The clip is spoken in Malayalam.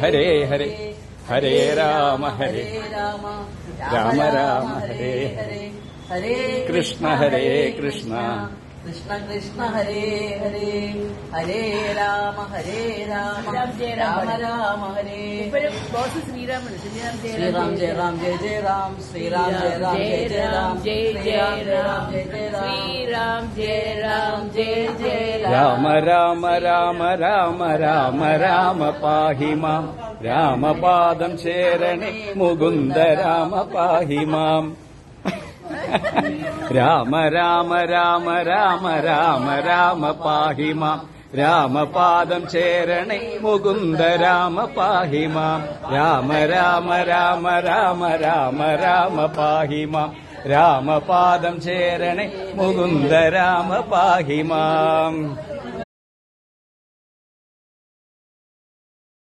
ഹരേ ഹരേ ഹരേ രാമ ഹരേ രാമ രാമ രാമ ഹരേ ഹരേ ഹരേ കൃഷ്ണ ഹരേ കൃഷ്ണ കൃഷ്ണ കൃഷ്ണ ഹരേ ഹരേ ഹരേ രാമ രാമ രാമ ഹരേ ശ്രീറാം ജയ രാം ജയ ജയ രാം ശ്രീറാം ജയ രാം ജയ ജയ രാം ജയ രാം ശ്രീറാം ജയ രാം ജയ ജയ രാമ രാമ രാമ രാമ രാമ രാമ പാഹി മാം രാമപാദം ചേരണേ മുകുന്ദ രാമ പാഹി മാം രാമ രാമ രാമ രാമ രാമ രാമ പാഹി മാം രാമപാദം ചേരണേ മുകുന്ദ രാമ പാഹി മാം രാമ രാമ രാമ രാമ രാമ രാമ പാഹി മാം രാമപാദം ചേരണേ മുകുന്ദ രാമ പാഹി മാം